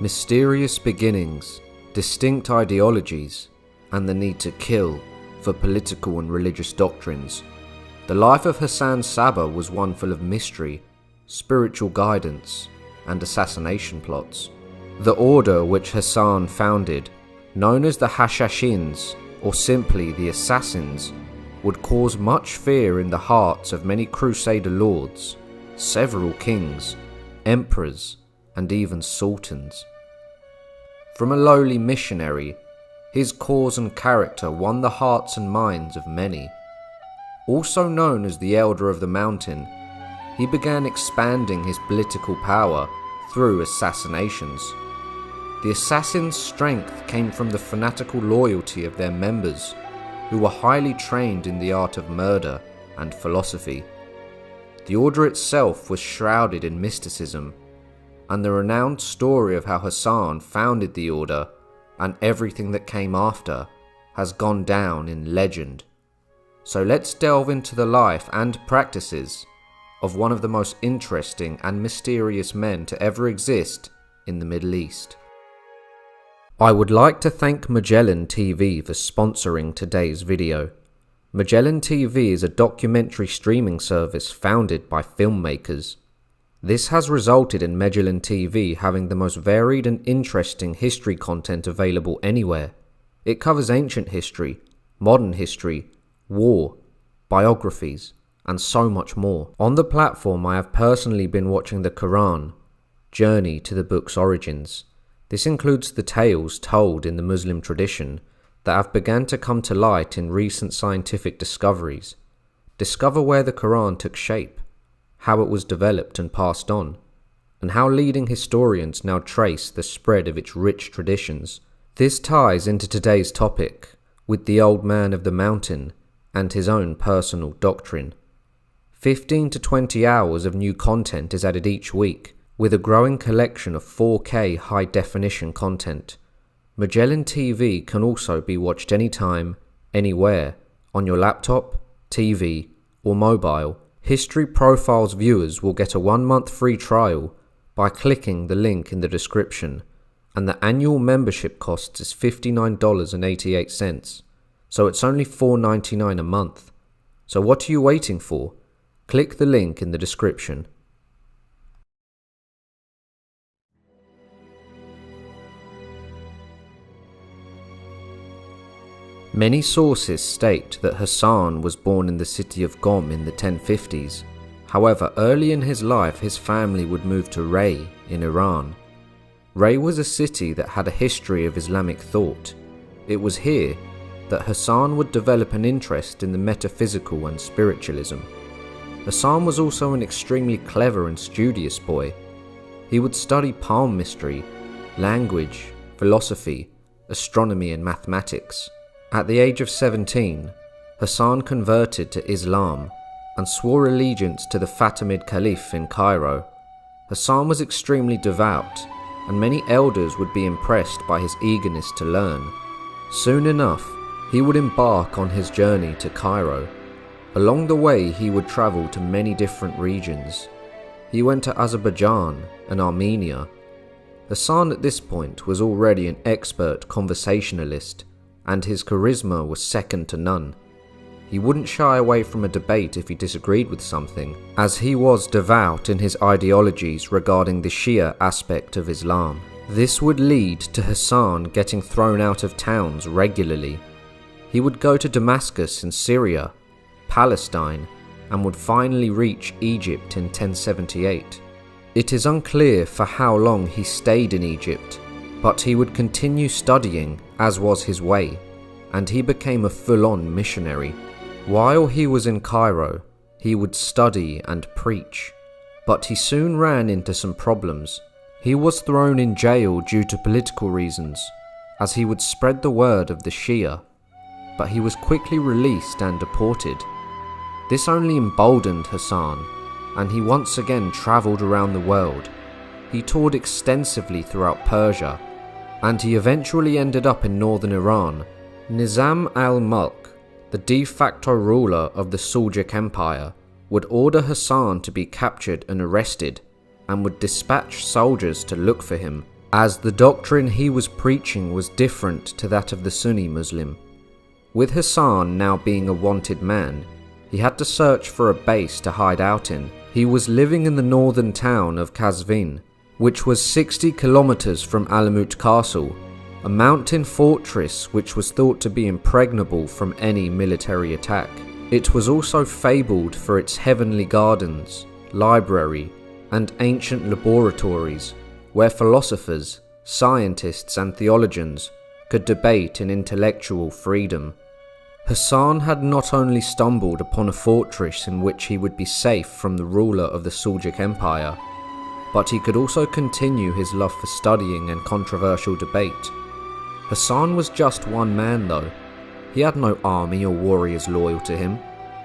mysterious beginnings, distinct ideologies, and the need to kill for political and religious doctrines. The life of Hassan Sabbah was one full of mystery, spiritual guidance, and assassination plots. The order which Hassan founded, known as the Hashashins, or simply the Assassins, would cause much fear in the hearts of many Crusader lords, several kings, emperors, and even sultans. From a lowly missionary, his cause and character won the hearts and minds of many. Also known as the Elder of the Mountain, he began expanding his political power through assassinations. The assassins' strength came from the fanatical loyalty of their members, who were highly trained in the art of murder and philosophy. The order itself was shrouded in mysticism, and the renowned story of how Hassan founded the order and everything that came after has gone down in legend. So let's delve into the life and practices of one of the most interesting and mysterious men to ever exist in the Middle East. I would like to thank Magellan TV for sponsoring today's video. Magellan TV is a documentary streaming service founded by filmmakers. This has resulted in Magellan TV having the most varied and interesting history content available anywhere. It covers ancient history, modern history, war, biographies, and so much more. On the platform, I have personally been watching the Quran, Journey to the Book's Origins. This includes the tales told in the Muslim tradition that have begun to come to light in recent scientific discoveries. Discover where the Quran took shape, how it was developed and passed on, and how leading historians now trace the spread of its rich traditions. This ties into today's topic with the Old Man of the Mountain and his own personal doctrine. 15 to 20 hours of new content is added each week, with a growing collection of 4K high-definition content. Magellan TV can also be watched anytime, anywhere, on your laptop, TV, or mobile. History Profiles viewers will get a 1-month free trial by clicking the link in the description, and the annual membership cost is $59.88, so it's only $4.99 a month. So what are you waiting for? Click the link in the description. Many sources state that Hassan was born in the city of Qom in the 1050s. However, early in his life, his family would move to Ray in Iran. Ray was a city that had a history of Islamic thought. It was here that Hassan would develop an interest in the metaphysical and spiritualism. Hassan was also an extremely clever and studious boy. He would study palmistry, language, philosophy, astronomy and mathematics. At the age of 17, Hassan converted to Islam and swore allegiance to the Fatimid Caliph in Cairo. Hassan was extremely devout, and many elders would be impressed by his eagerness to learn. Soon enough, he would embark on his journey to Cairo. Along the way, he would travel to many different regions. He went to Azerbaijan and Armenia. Hassan at this point was already an expert conversationalist, and his charisma was second to none. He wouldn't shy away from a debate if he disagreed with something, as he was devout in his ideologies regarding the Shia aspect of Islam. This would lead to Hassan getting thrown out of towns regularly. He would go to Damascus in Syria, Palestine, and would finally reach Egypt in 1078. It is unclear for how long he stayed in Egypt, but he would continue studying, as was his way, and he became a full-on missionary. While he was in Cairo, he would study and preach, but he soon ran into some problems. He was thrown in jail due to political reasons, as he would spread the word of the Shia, but he was quickly released and deported. This only emboldened Hassan, and he once again travelled around the world. He toured extensively throughout Persia, and he eventually ended up in northern Iran. Nizam al-Mulk, the de facto ruler of the Seljuk Empire, would order Hassan to be captured and arrested, and would dispatch soldiers to look for him. as the doctrine he was preaching was different to that of the Sunni Muslim. With Hassan now being a wanted man, he had to search for a base to hide out in. He was living in the northern town of Qazvin, which was 60 kilometers from Alamut Castle, a mountain fortress which was thought to be impregnable from any military attack. It was also fabled for its heavenly gardens, library, and ancient laboratories where philosophers, scientists, and theologians could debate in intellectual freedom. Hassan had not only stumbled upon a fortress in which he would be safe from the ruler of the Seljuk Empire, but he could also continue his love for studying and controversial debate. Hassan was just one man though. He had no army or warriors loyal to him,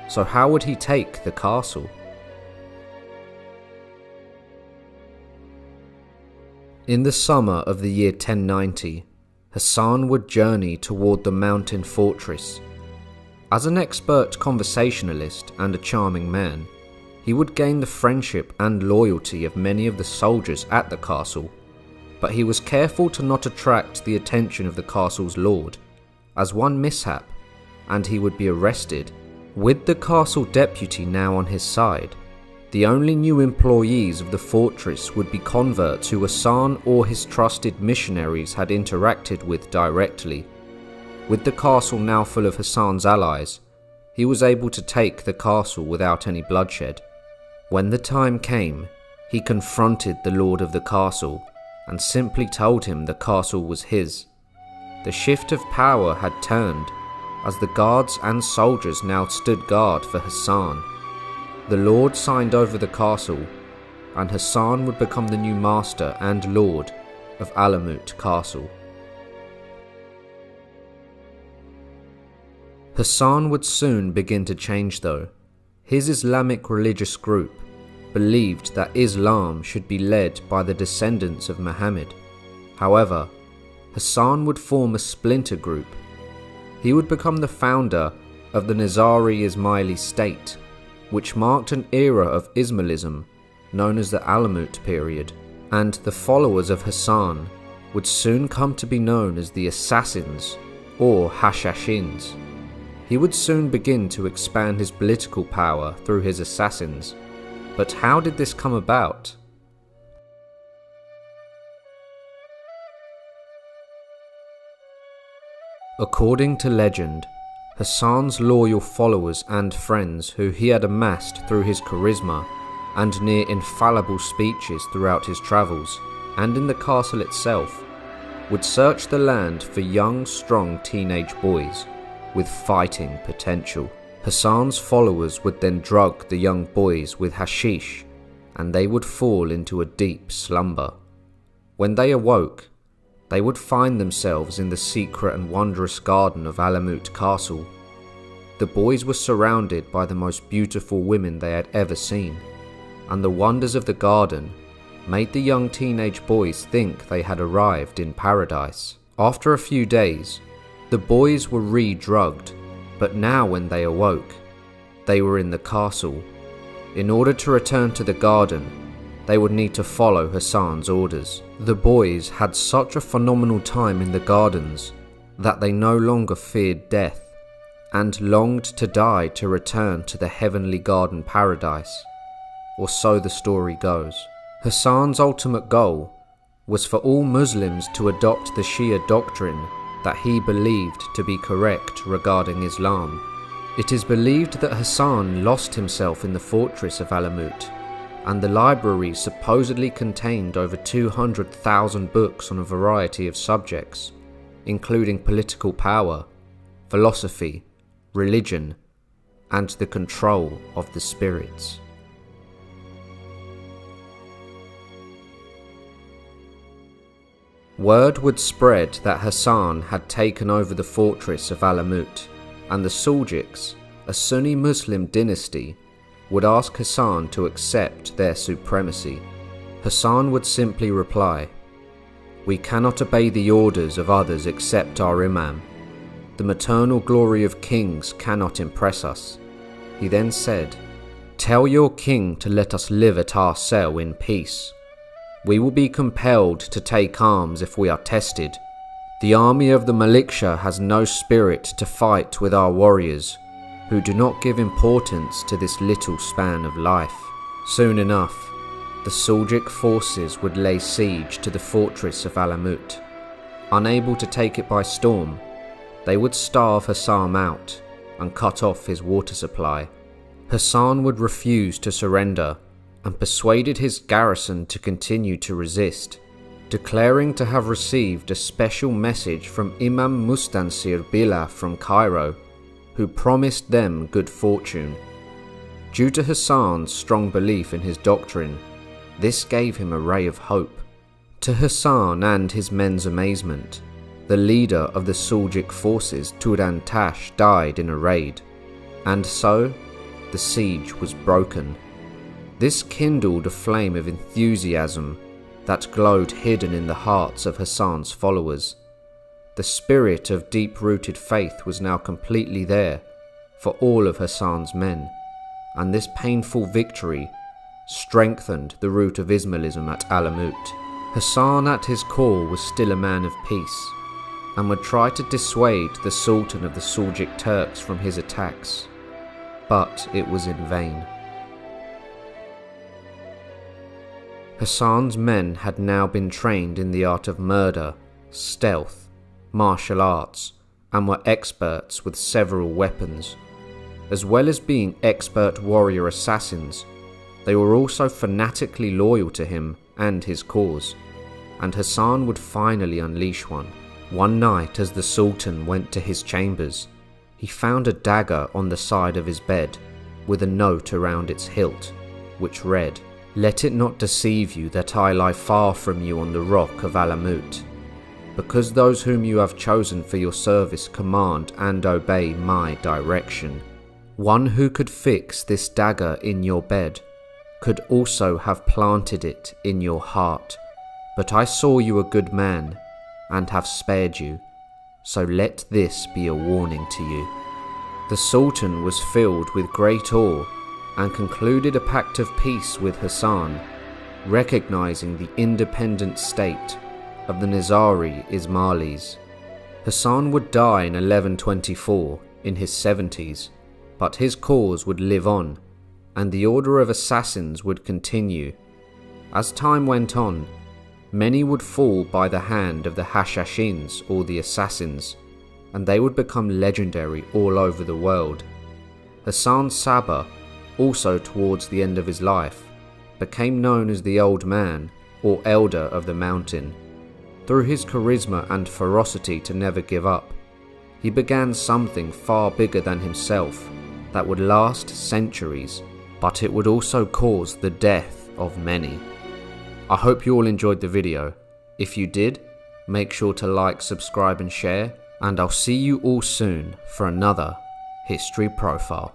so how would he take the castle? In the summer of the year 1090, Hassan would journey toward the mountain fortress. As an expert conversationalist and a charming man, he would gain the friendship and loyalty of many of the soldiers at the castle, but he was careful to not attract the attention of the castle's lord, as one mishap, and he would be arrested. With the castle deputy now on his side, the only new employees of the fortress would be converts who Hassan or his trusted missionaries had interacted with directly. With the castle now full of Hassan's allies, he was able to take the castle without any bloodshed. When the time came, he confronted the lord of the castle and simply told him the castle was his. The shift of power had turned, as the guards and soldiers now stood guard for Hassan. The lord signed over the castle, and Hassan would become the new master and lord of Alamut Castle. Hassan would soon begin to change though. His Islamic religious group believed that Islam should be led by the descendants of Muhammad. However, Hassan would form a splinter group. He would become the founder of the Nizari Ismaili state, which marked an era of Ismailism known as the Alamut period, and the followers of Hassan would soon come to be known as the Assassins or Hashashins. He would soon begin to expand his political power through his assassins. But how did this come about? According to legend, Hassan's loyal followers and friends who he had amassed through his charisma and near infallible speeches throughout his travels and in the castle itself would search the land for young, strong teenage boys with fighting potential. Hassan's followers would then drug the young boys with hashish, and they would fall into a deep slumber. When they awoke, they would find themselves in the secret and wondrous garden of Alamut Castle. The boys were surrounded by the most beautiful women they had ever seen, and the wonders of the garden made the young teenage boys think they had arrived in paradise. After a few days, the boys were re-drugged, but now when they awoke, they were in the castle. In order to return to the garden, they would need to follow Hassan's orders. The boys had such a phenomenal time in the gardens that they no longer feared death and longed to die to return to the heavenly garden paradise, or so the story goes. Hassan's ultimate goal was for all Muslims to adopt the Shia doctrine that he believed to be correct regarding Islam. It is believed that Hassan lost himself in the fortress of Alamut, and the library supposedly contained over 200,000 books on a variety of subjects, including political power, philosophy, religion, and the control of the spirits. Word would spread that Hassan had taken over the fortress of Alamut, and the Seljuks, a Sunni Muslim dynasty, would ask Hassan to accept their supremacy. Hassan would simply reply, "We cannot obey the orders of others except our Imam. The maternal glory of kings cannot impress us." He then said, "Tell your king to let us live at our cell in peace." We will be compelled to take arms if we are tested. The army of the militia has no spirit to fight with our warriors, who do not give importance to this little span of life. Soon enough, the Seljuk forces would lay siege to the fortress of Alamut. Unable to take it by storm, they would starve Hassan out and cut off his water supply. Hassan would refuse to surrender and persuaded his garrison to continue to resist, declaring to have received a special message from Imam Mustansir Billah from Cairo, who promised them good fortune. Due to Hassan's strong belief in his doctrine, this gave him a ray of hope. To Hassan and his men's amazement, the leader of the Seljuk forces, Turan Tash, died in a raid, and so the siege was broken. This kindled a flame of enthusiasm that glowed hidden in the hearts of Hassan's followers. The spirit of deep-rooted faith was now completely there for all of Hassan's men, and this painful victory strengthened the root of Ismailism at Alamut. Hassan at his core was still a man of peace, and would try to dissuade the Sultan of the Seljuk Turks from his attacks, but it was in vain. Hassan's men had now been trained in the art of murder, stealth, martial arts, and were experts with several weapons. As well as being expert warrior assassins, they were also fanatically loyal to him and his cause, and Hassan would finally unleash one. One night as the Sultan went to his chambers, he found a dagger on the side of his bed with a note around its hilt, which read, "Let it not deceive you that I lie far from you on the rock of Alamut, because those whom you have chosen for your service command and obey my direction. One who could fix this dagger in your bed could also have planted it in your heart, but I saw you a good man and have spared you, so let this be a warning to you." The Sultan was filled with great awe and concluded a pact of peace with Hassan, recognizing the independent state of the Nizari Ismailis. Hassan would die in 1124 in his 70s, but his cause would live on, and the order of assassins would continue. As time went on, many would fall by the hand of the Hashashins, or the assassins, and they would become legendary all over the world. Hassan Sabbah, also towards the end of his life, became known as the Old Man, or Elder of the Mountain. Through his charisma and ferocity to never give up, he began something far bigger than himself that would last centuries, but it would also cause the death of many. I hope you all enjoyed the video. If you did, make sure to like, subscribe and share, and I'll see you all soon for another History Profile.